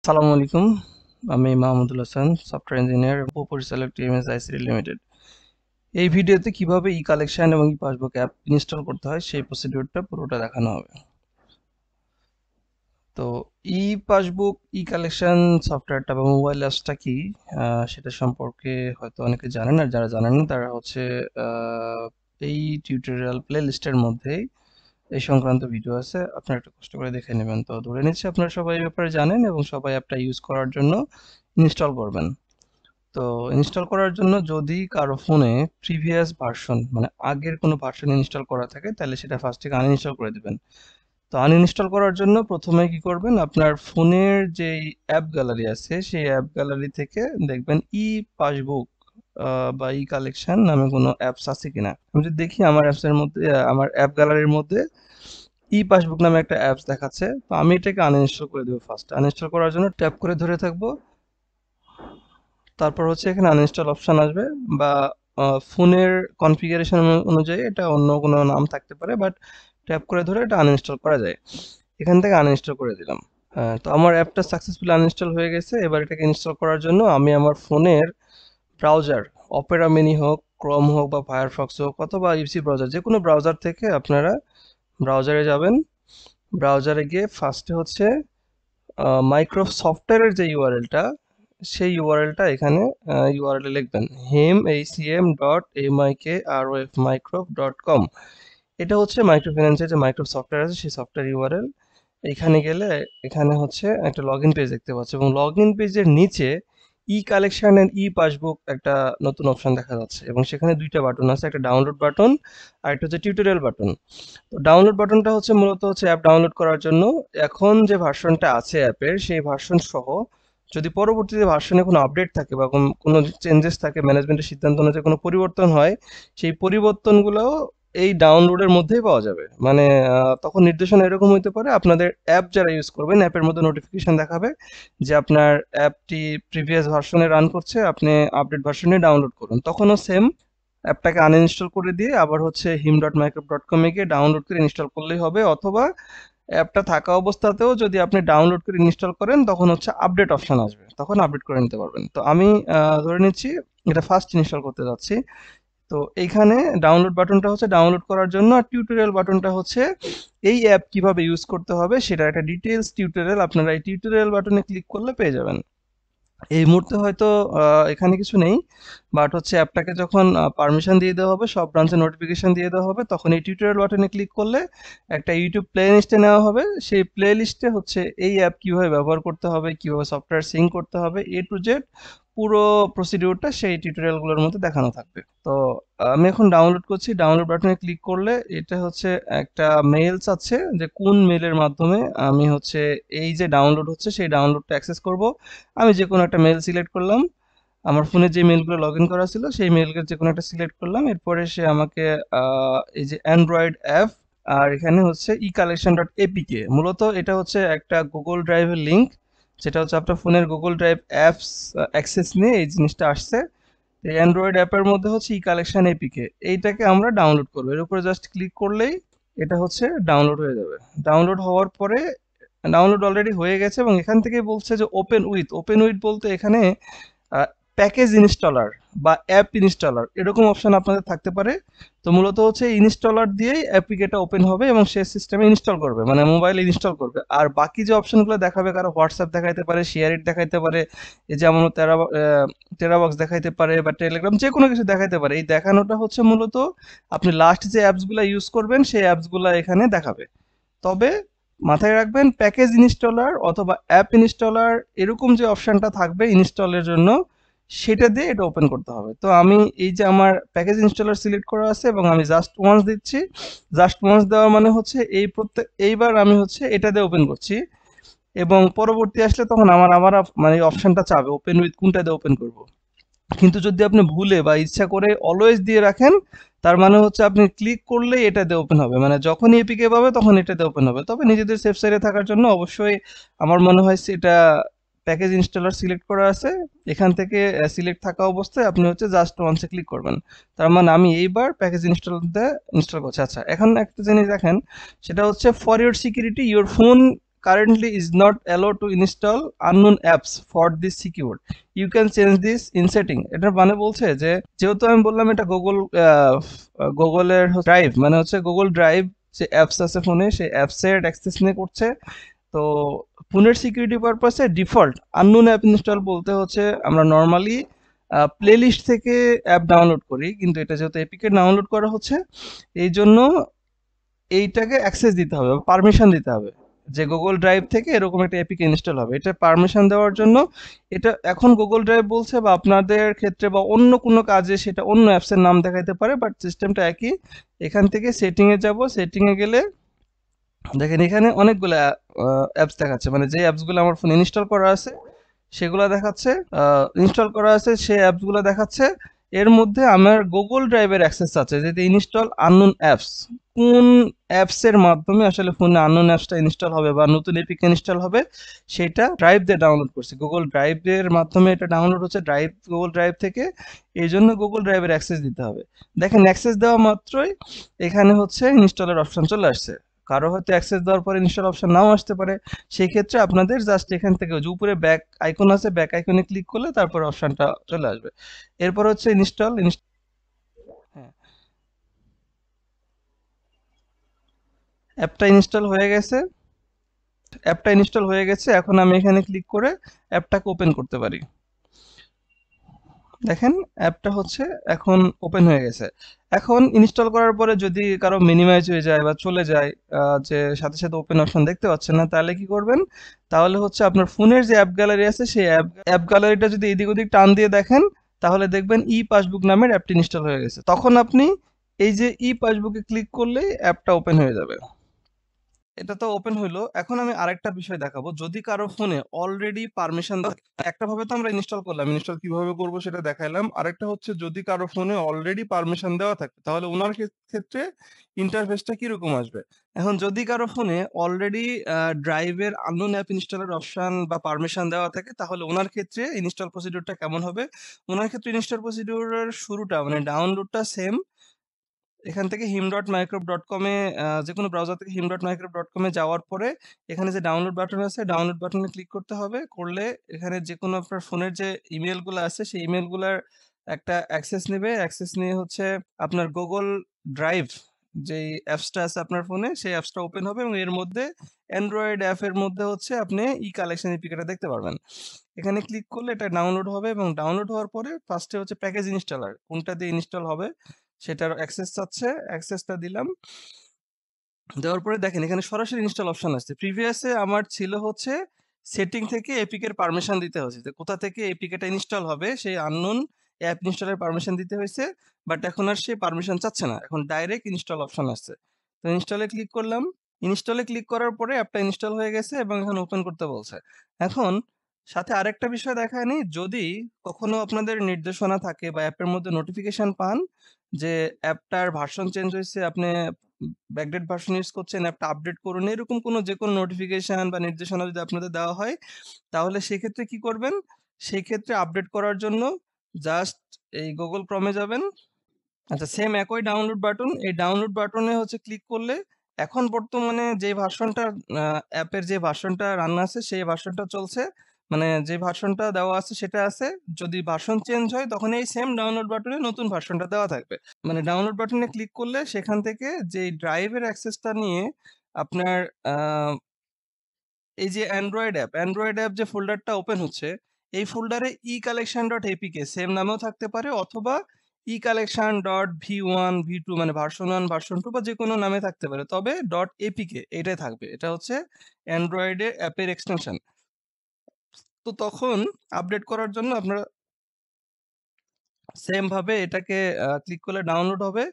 আসসালামু আলাইকুম। আমি মাহমুদুল হাসান, সফটওয়্যার ইঞ্জিনিয়ার, পরিচালক টিএমএস আইসিটি লিমিটেড। এই ভিডিওতে কিভাবে ই কালেকশন এবং ই পাসবুক অ্যাপ ইনস্টল করতে হয় সেই প্রসিডিউরটা পুরোটা দেখানো হবে। তো ই পাসবুক ই কালেকশন সফটওয়্যারটা বা মোবাইল অ্যাপসটা কি সেটা সম্পর্কে হয়তো অনেকে জানেন, আর যারা জানেন না তারা হচ্ছে এই টিউটোরিয়াল প্লে লিস্টের মধ্যেই এই সংক্রান্ত ভিডিও আছে, আপনারা একটু কষ্ট করে দেখে নেবেন। তো ধরে নিচ্ছি আপনারা সবাই এই ব্যাপারে জানেন এবং সবাই অ্যাপটা ইউজ করার জন্য ইনস্টল করবেন। তো ইনস্টল করার জন্য যদি কারো ফোনে প্রিভিয়াস ভার্সন মানে আগের কোনো ভার্সন ইনস্টল করা থাকে তাহলে সেটা ফার্স্ট থেকে আনইনস্টল করে দিবেন। তো আনইনস্টল করার জন্য প্রথমে কি করবেন, আপনার ফোনের যে অ্যাপ গ্যালারি আছে সেই অ্যাপ গ্যালারি থেকে দেখবেন ই পাসবুক বা ই কালেকশন নামে কোনো অ্যাপস আছে কিনা। আমি যদি দেখি আমার অ্যাপসের মধ্যে আমার অ্যাপ গ্যালারির মধ্যে ই পাসবুক নামে একটা অ্যাপস দেখাচ্ছে, তো আমি এটাকে আনইনস্টল করে দেবো। ফার্স্ট আনইনস্টল করার জন্য ট্যাপ করে ধরে থাকবো, তারপর হচ্ছে এখানে আনইনস্টল অপশন আসবে বা ফোনের কনফিগারেশন অনুযায়ী এটা অন্য কোনো নাম থাকতে পারে, বাট ট্যাপ করে ধরে এটা আনইনস্টল করা যায়। এখান থেকে আনইনস্টল করে দিলাম। তো আমার অ্যাপটা সাকসেসফুলি আনইনস্টল হয়ে গেছে। এবার এটাকে ইনস্টল করার জন্য আমি আমার ফোনের ব্রাউজার, অপেরা মিনি হোক, ক্রোম হোক বা ফায়ারফক্স হোক অথবা ইউসি ব্রাউজার, যে কোনো ব্রাউজার থেকে আপনারা ব্রাউজারে যাবেন। ব্রাউজারে গিয়ে ফার্স্টে হচ্ছে মাইক্রোসফট সফটওয়্যারের যে ইউআরএলটা, সেই ইউআরএলটা এখানে ইউআরএল লিখবেন hem.acm.mikrof.com। এটা হচ্ছে মাইক্রো ফিন্যান্সের যে মাইক্রো সফটওয়্যার আছে সেই সফটওয়্যার ইউআরএল। এখানে গেলে এখানে হচ্ছে একটা লগ ইন পেজ দেখতে পাচ্ছ এবং লগ ইন পেজের নিচে ই কালেকশন এন্ড ই পাসবুক একটা নতুন অপশন দেখা যাচ্ছে এবং সেখানে দুইটা বাটন আছে, একটা ডাউনলোড বাটন আর একটা হচ্ছে টিউটোরিয়াল বাটন। তো ডাউনলোড বাটনটা হচ্ছে মূলত হচ্ছে অ্যাপ ডাউনলোড করার জন্য। এখন যে ভার্সনটা আছে অ্যাপের সেই ভার্সন সহ যদি পরবর্তীতে ভার্সনে কোনো আপডেট থাকে বা কোনো চেঞ্জেস থাকে, ম্যানেজমেন্টের সিদ্ধান্ত অনুযায়ী কোনো পরিবর্তন হয়, সেই পরিবর্তনগুলো এই ডাউনলোডের মধ্যেই পাওয়া যাবে। মানে তখন নির্দেশনা এরকম হইতে পারে, আপনাদের অ্যাপ যারা ইউজ করবেন অ্যাপের মধ্যে নোটিফিকেশন দেখাবে যে আপনার অ্যাপটি প্রিভিয়াস ভার্সনে রান করছে, আপনি আপডেট ভার্সনে ডাউনলোড করুন। তখনও সেম অ্যাপটাকে আনইনস্টল করে দিয়ে আবার হচ্ছে him.microf.com এ গিয়ে ডাউনলোড করে ইনস্টল করলেই হবে, অথবা অ্যাপটা থাকা অবস্থাতেও যদি আপনি ডাউনলোড করে ইনস্টল করেন তখন হচ্ছে আপডেট অপশন আসবে, তখন আপডেট করে নিতে পারবেন। তো আমি ধরে নিচ্ছি এটা ফার্স্ট ইনস্টল করতে যাচ্ছি। তো এইখানে ডাউনলোড বাটনটা হচ্ছে ডাউনলোড করার জন্য, আর টিউটোরিয়াল বাটনটা হচ্ছে এই অ্যাপ কিভাবে ইউজ করতে হবে সেটা একটা ডিটেলস টিউটোরিয়াল, আপনারা এই টিউটোরিয়াল বাটনে ক্লিক করলে পেয়ে যাবেন। এই মুহূর্তে হয়তো এখানে কিছু নেই, বাট হচ্ছে অ্যাপটাকে যখন পারমিশন দিয়ে দেওয়া হবে, সব ব্রাঞ্চে নোটিফিকেশন দিয়ে দেওয়া হবে, তখন এই টিউটোরিয়াল বাটনে ক্লিক করলে একটা ইউটিউব প্লে লিস্টে নেওয়া হবে। সেই প্লে লিস্টে হচ্ছে এই অ্যাপ কিভাবে ব্যবহার করতে হবে, কিভাবে সফটওয়্যার সিঙ্ক করতে হবে, এ টু জেড পুরো প্রসিডিউরটা সেই টিউটোরিয়ালগুলোর মধ্যে দেখানো থাকবে। তো আমি এখন ডাউনলোড করছি। ডাউনলোড বাটনে ক্লিক করলে এটা হচ্ছে একটা মেইল চাচ্ছে যে কোন মেইলের মাধ্যমে আমি হচ্ছে এই যে ডাউনলোড হচ্ছে সেই ডাউনলোডটা অ্যাক্সেস করব। আমি যে কোনো একটা মেল সিলেক্ট করলাম, আমার ফোনে যে মেলগুলো লগ ইন করা ছিল সেই মেলকে যে কোনো একটা সিলেক্ট করলাম। এরপরে সে আমাকে এই যে অ্যান্ড্রয়েড অ্যাপ আর এখানে হচ্ছে ই কালেকশন ডট এপিকে, মূলত এটা হচ্ছে একটা গুগল ড্রাইভের লিঙ্ক, যেটা হচ্ছে আপনার ফোনের গুগল ড্রাইভ অ্যাপস অ্যাক্সেস নিয়ে এই জিনিসটা আসছে। এই অ্যান্ড্রয়েড অ্যাপের মধ্যে হচ্ছে ই কালেকশন এপিকে, এইটাকে আমরা ডাউনলোড করবো। এর উপরে জাস্ট ক্লিক করলেই এটা হচ্ছে ডাউনলোড হয়ে যাবে। ডাউনলোড হওয়ার পরে ডাউনলোড অলরেডি হয়ে গেছে এবং এখান থেকে বলছে যে ওপেন উইথ বলতে এখানে প্যাকেজ ইনস্টলার বা অ্যাপ ইনস্টলার এরকম অপশন আপনাদের থাকতে পারে। তো মূলত হচ্ছে ইনস্টলার দিয়েই অ্যাপ্লিকেটা ওপেন হবে এবং সে সিস্টেমে ইনস্টল করবে, মানে মোবাইলে ইনস্টল করবে। আর বাকি যে অপশনগুলো দেখাবে, কারো হোয়াটসঅ্যাপ দেখাইতে পারে, শেয়ার ইট দেখাইতে পারে, এই যেমন টেরাবক্স দেখাইতে পারে বা টেলিগ্রাম, যে কোনো কিছু দেখাইতে পারে। এই দেখানোটা হচ্ছে মূলত আপনি লাস্ট যে অ্যাপসগুলো ইউজ করবেন সেই অ্যাপসগুলো এখানে দেখাবে। তবে মাথায় রাখবেন, প্যাকেজ ইনস্টলার অথবা অ্যাপ ইনস্টলার এরকম যে অপশনটা থাকবে ইনস্টলের জন্য, সেটা দিয়ে এটা ওপেন করতে হবে। তো আমি এই যে আমার প্যাকেজ ইনস্টলার সিলেক্ট করা আছে এবং আমি জাস্ট ওয়ান্স দিচ্ছি। জাস্ট ওয়ান্স দেওয়া মানে হচ্ছে এইবার আমি হচ্ছে এটা দিয়ে ওপেন করছি এবং পরবর্তী আসলে তখন আমার আবার মানে অপশনটা চাবে ওপেন উইথ কোনটা দিয়ে ওপেন করব। কিন্তু যদি আপনি ভুলে বা ইচ্ছা করে অলওয়েজ দিয়ে রাখেন, তার মানে হচ্ছে আপনি ক্লিক করলেই এটা দিয়ে ওপেন হবে, মানে যখনই এপিকে পাবে তখন এটা দিয়ে ওপেন হবে। তবে নিজেদের সেফ সাইডে থাকার জন্য অবশ্যই আমার মনে হয় এটা প্যাকেজ ইনস্টলার সিলেক্ট করা আছে, এখান থেকে সিলেক্ট থাকা অবস্থায় আপনি হচ্ছে জাস্ট ওয়ান্সে ক্লিক করবেন। তার মানে আমি এইবার প্যাকেজ ইনস্টল করছি। আচ্ছা, এখন একটা জিনিস দেখেন, সেটা হচ্ছে for your security your phone currently is not allowed to install unknown apps for this secure. You can change this in setting. এটা মানে বলছে যে যেহেতু আমি বললাম এটা গুগলের ড্রাইভ, মানে হচ্ছে গুগল ড্রাইভ যে অ্যাপস আছে ফোনে, সেই অ্যাপসের অ্যাক্সেস নিয়ে করছে। তো ফোনের সিকিউরিটি পারপাসে ডিফল্ট আননোন অ্যাপ ইনস্টল বলতে হচ্ছে আমরা নর্মালি প্লে লিস্ট থেকে অ্যাপ ডাউনলোড করি, কিন্তু এটা যেহেতু এপিকে ডাউনলোড করা হচ্ছে এই জন্য এইটাকে অ্যাক্সেস দিতে হবে বা পারমিশন দিতে হবে যে গুগল ড্রাইভ থেকে এরকম একটা এপিকে ইনস্টল হবে। এটা পারমিশন দেওয়ার জন্য এটা এখন গুগল ড্রাইভ বলছে, বা আপনাদের ক্ষেত্রে বা অন্য কোনো কাজে সেটা অন্য অ্যাপসের নাম দেখাইতে পারে, বাট সিস্টেমটা একই। এখান থেকে সেটিংয়ে যাব, সেটিংয়ে গেলে দেখেন এখানে অনেকগুলো অ্যাপস দেখাচ্ছে, মানে যে অ্যাপসগুলো আমার ফোনে ইনস্টল করা আছে সেগুলো দেখাচ্ছে, ইনস্টল করা আছে সেই অ্যাপসগুলো দেখাচ্ছে। এর মধ্যে আমার গুগল ড্রাইভের অ্যাক্সেস আছে, যেটা ইনস্টল আননোন অ্যাপস। কোন অ্যাপসের মাধ্যমে আসলে ফোনে আননোন অ্যাপসটা ইনস্টল হবে বা নতুন এপিকে ইনস্টল হবে সেটা ড্রাইভ দিয়ে ডাউনলোড করছি, গুগল ড্রাইভের মাধ্যমে এটা ডাউনলোড হচ্ছে গুগল ড্রাইভ থেকে। এই জন্য গুগল ড্রাইভের অ্যাক্সেস দিতে হবে। দেখেন অ্যাক্সেস দেওয়া মাত্রই এখানে হচ্ছে ইনস্টলের অপশন চলে আসছে। কারো হয়তো অ্যাক্সেস দেওয়ার পরে ইনস্টল অপশন নাও আসতে পারে, সেই ক্ষেত্রে আপনাদের জাস্ট এখান থেকে যে উপরে ব্যাক আইকন আছে, ব্যাক আইকনে ক্লিক করলে তারপর অপশনটা চলে আসবে। এরপর হচ্ছে ইনস্টল। হ্যাঁ, অ্যাপটা ইনস্টল হয়ে গেছে। এখন আমি এখানে ক্লিক করে অ্যাপটাকে ওপেন করতে পারি। দেখেন অ্যাপটা হচ্ছে এখন ওপেন হয়ে গেছে। এখন ইনস্টল করার পরে যদি কারো মিনিমাইজ হয়ে যায় বা চলে যায়, যে সাথে সাথে ওপেন অপশন দেখতে পাচ্ছেন না, তাহলে কি করবেন? তাহলে হচ্ছে আপনার ফোনের যে অ্যাপ গ্যালারি আছে সেই অ্যাপ গ্যালারিটা যদি এদিক ওদিক টান দিয়ে দেখেন, তাহলে দেখবেন ই পাসবুক নামের অ্যাপটি ইনস্টল হয়ে গেছে। তখন আপনি এই যে ই পাসবুকে ক্লিক করলেই অ্যাপটা ওপেন হয়ে যাবে। এটা তো ওপেন হইলো। এখন আমি আরেকটা বিষয় দেখাবো। যদি কারো ফোনে অলরেডি পারমিশন একটা ভাবে তো আমরা ইনস্টল করলাম। ইনস্টল কিভাবে করব সেটা দেখাইলাম। আরেকটা হচ্ছে যদি কারো ফোনে অলরেডি পারমিশন দেওয়া থাকে তাহলে উনার ক্ষেত্রে ইন্টারফেসটা কিরকম আসবে? এখন যদি কারো ফোনে অলরেডি ড্রাইভের আননোন অ্যাপ ইনস্টলের অপশন বা পারমিশন দেওয়া থাকে তাহলে উনার ক্ষেত্রে ইনস্টল প্রসিডিউরটা কেমন হবে? উনার ক্ষেত্রে ইনস্টল প্রসিডিউরের শুরুটা মানে ডাউনলোডটা সেম। এখান থেকে him.microbe.com এ যেকোনো ব্রাউজার থেকে him.microbe.com এ যাওয়ার পরে এখানে যে ডাউনলোড বাটন আছে, ডাউনলোড বাটনে ক্লিক করতে হবে। করলে এখানে যেকোনো আপনার ফোনের যে ইমেইলগুলো আছে সেই ইমেইলগুলার একটা অ্যাক্সেস নেবে। অ্যাক্সেস নিয়ে হচ্ছে আপনার গুগল ড্রাইভ যেই অ্যাপসটা আছে আপনার ফোনে সেই অ্যাপসটা ওপেন হবে এবং এর মধ্যে অ্যান্ড্রয়েড অ্যাপের মধ্যে হচ্ছে আপনি ই-কালেকশন এপিকেটা দেখতে পারবেন। এখানে ক্লিক করলে এটা ডাউনলোড হবে এবং ডাউনলোড হওয়ার পরে ফার্স্টে হচ্ছে প্যাকেজ ইনস্টলার কোনটা দিয়ে ইনস্টল হবে সেটার অ্যাক্সেস চাচ্ছে, অ্যাক্সেসটা দিলাম। দেওয়ার পরে দেখেন এখানে সরাসরি ইনস্টল অপশন আসছে। প্রিভিয়াসে আমার ছিল হচ্ছে সেটিং থেকে এপিকের পারমিশন দিতে হয়েছে, যে কোথা থেকে এপিকেটা ইনস্টল হবে সেই আননোন অ্যাপ ইনস্টলের পারমিশন দিতে হয়েছে। বাট এখন আর সে পারমিশন চাচ্ছে না, এখন ডাইরেক্ট ইনস্টল অপশন আসছে। তো ইনস্টলে ক্লিক করলাম। ইনস্টলে ক্লিক করার পরে অ্যাপটা ইনস্টল হয়ে গেছে এবং এখন ওপেন করতে বলছে। এখন সাথে আরেকটা বিষয় দেখায় নি, যদি কখনো আপনাদের নির্দেশনা থাকে বা অ্যাপের মধ্যে নোটিফিকেশন পান যে অ্যাপটার ভার্সন চেঞ্জ হয়েছে, আপনি ব্যাকডেট ভার্সন ইউজ করছেন, অ্যাপটা আপডেট করুন, এরকম কোনো যে কোনো নোটিফিকেশন বা নির্দেশনা যদি আপনাদের দেওয়া হয় তাহলে সেক্ষেত্রে কি করবেন? সেই ক্ষেত্রে আপডেট করার জন্য জাস্ট এই গুগল ক্রমে যাবেন। আচ্ছা, সেম একই ডাউনলোড বাটন, এই ডাউনলোড বাটনে হচ্ছে ক্লিক করলে এখন বর্তমানে যে ভার্সনটা অ্যাপের যে ভার্সনটা রান আছে সেই ভার্সনটা চলছে, মানে যে ভার্সনটা দেওয়া আছে সেটা আছে। যদি ভার্সন চেঞ্জ হয় তখন এই সেম ডাউনলোড বাটনে নতুন ভার্সনটা দেওয়া থাকবে। মানে ডাউনলোড বাটনে ক্লিক করলে সেখান থেকে যে ড্রাইভের অ্যাক্সেসটা নিয়ে আপনার আহ, এই যে অ্যান্ড্রয়েড অ্যাপ যে ফোল্ডারটা ওপেন হচ্ছে এই ফোল্ডারে ই কালেকশন ডট এপিকে সেম নামেও থাকতে পারে, অথবা ই কালেকশন ডট V1 V2 মানে ভার্সন 1 ভার্সন 2 বা যে কোনো নামে থাকতে পারে, তবে ডট এপিকে এটাই থাকবে। এটা হচ্ছে অ্যান্ড্রয়েডে অ্যাপের এক্সটেনশন। তো তখন আপডেট করার জন্য আপনারা সেম ভাবে এটাকে ক্লিক করলে ডাউনলোড হবে।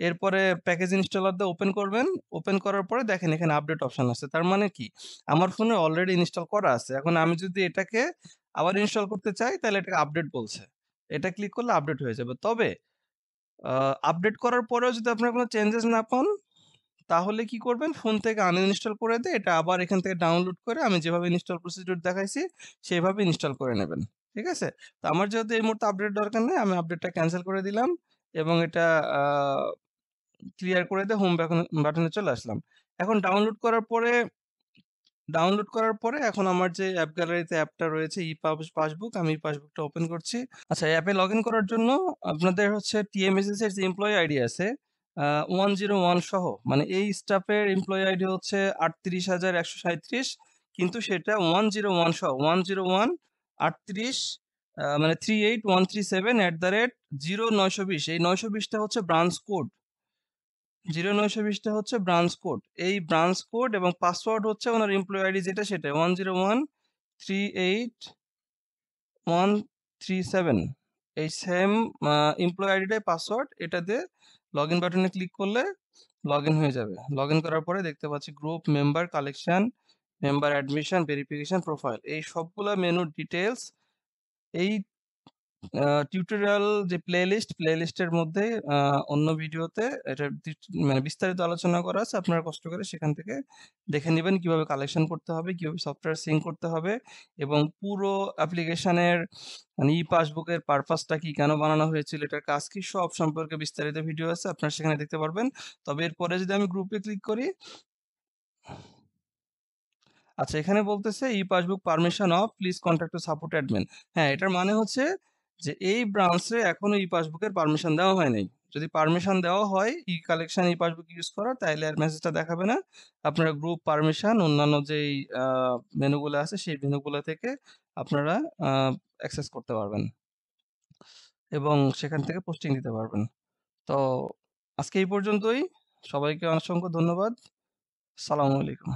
এরপরে প্যাকেজ ইনস্টলার দিয়ে ওপেন করবেন। ওপেন করার পরে দেখেন এখানে আপডেট অপশন আছে। তার মানে কি আমার ফোনে অলরেডি ইনস্টল করা আছে। এখন আমি যদি এটাকে আবার ইনস্টল করতে চাই তাহলে এটাকে আপডেট বলছে। এটা ক্লিক করলে আপডেট হয়ে যাবে। তবে আপডেট করার পরেও যদি আপনার কোনো চেঞ্জেস না পান তাহলে কি করবেন? ফোন থেকে আনইনস্টল করে দিয়ে এটা আবার এখান থেকে ডাউনলোড করে আমি যেভাবে ইনস্টল প্রসিডিউর দেখাইছি সেভাবে ইনস্টল করে নেবেন। ঠিক আছে? তো আমার যেহেতু এই মুহূর্তে আপডেট দরকার নেই, আমি আপডেটটা ক্যানসেল করে দিলাম এবং এটা আ ক্লিয়ার করে দিয়ে হোম বাটনে চলে আসলাম। এখন ডাউনলোড করার পরে ডাউনলোড করার পরে এখন আমার যে অ্যাপ গ্যালারিতে অ্যাপটা রয়েছে পাসবুক, আমি এই পাসবুকটা ওপেন করছি। আচ্ছা, অ্যাপে লগইন করার জন্য আপনাদের হচ্ছে টিএমএসএস এর যে এমপ্লয়ি আইডি আছে 101 সহ, মানে এই স্টাফের এমপ্লয়ি আইডি হচ্ছে ৩৮,১৩৭, কিন্তু সেটা 101 সহ 101 38 মানে 38137 @ 0920, এই 920টা হচ্ছে ব্রাঞ্চ কোড। 0920টা হচ্ছে ব্রাঞ্চ কোড। এই ব্রাঞ্চ কোড এবং পাসওয়ার্ড হচ্ছে ওনার এমপ্লয়ি আইডি যেটা সেটা 101381137। এই সেম এমপ্লয়ি আইডিটাই পাসওয়ার্ড, এটাতে লগ ইন বাটনে ক্লিক করলে লগ ইন হয়ে যাবে। লগ ইন করার পরে দেখতে পাচ্ছি group, member, collection, member admission, verification, profile, এই সবগুলা মেনুর ডিটেলস এই টিউটোরিয়াল যে প্লেলিস্টের মধ্যে অন্য ভিডিওতে এটা মানে বিস্তারিত আলোচনা করা আছে। আপনারা কষ্ট করে সেখান থেকে দেখে নেবেন কিভাবে কালেকশন করতে হবে, কিভাবে সফটওয়্যার সিঙ্ক করতে হবে, এবং পুরো অ্যাপ্লিকেশনের মানে ই পাসবুকের পারপাসটা কি, কেন বানানো হয়েছিল, এটার কাজ কি, সব সম্পর্কে বিস্তারিত ভিডিও আছে, আপনারা সেখানে দেখতে পারবেন। তবে এরপরে যদি আমি গ্রুপে ক্লিক করি, আচ্ছা এখানে বলতেছে e passbook permission off, please contact to support admin. হ্যাঁ, এটার মানে হচ্ছে যে এই ব্রাঞ্চে এখনো ই পাসবুকের পারমিশন দেওয়া হয় নাই। যদি পারমিশন দেওয়া হয় ই কালেকশন ই পাসবুক ইউজ করার, তাইলে আর মেসেজটা দেখাবে না। আপনারা গ্রুপ, পারমিশন, অন্যান্য যেই মেনুগুলো আছে সেই মেনুগুলো থেকে আপনারা অ্যাক্সেস করতে পারবেন এবং সেখান থেকে পোস্টিং দিতে পারবেন। তো আজকে এই পর্যন্তই। সবাইকে অসংখ্য ধন্যবাদ। সালামু আলাইকুম।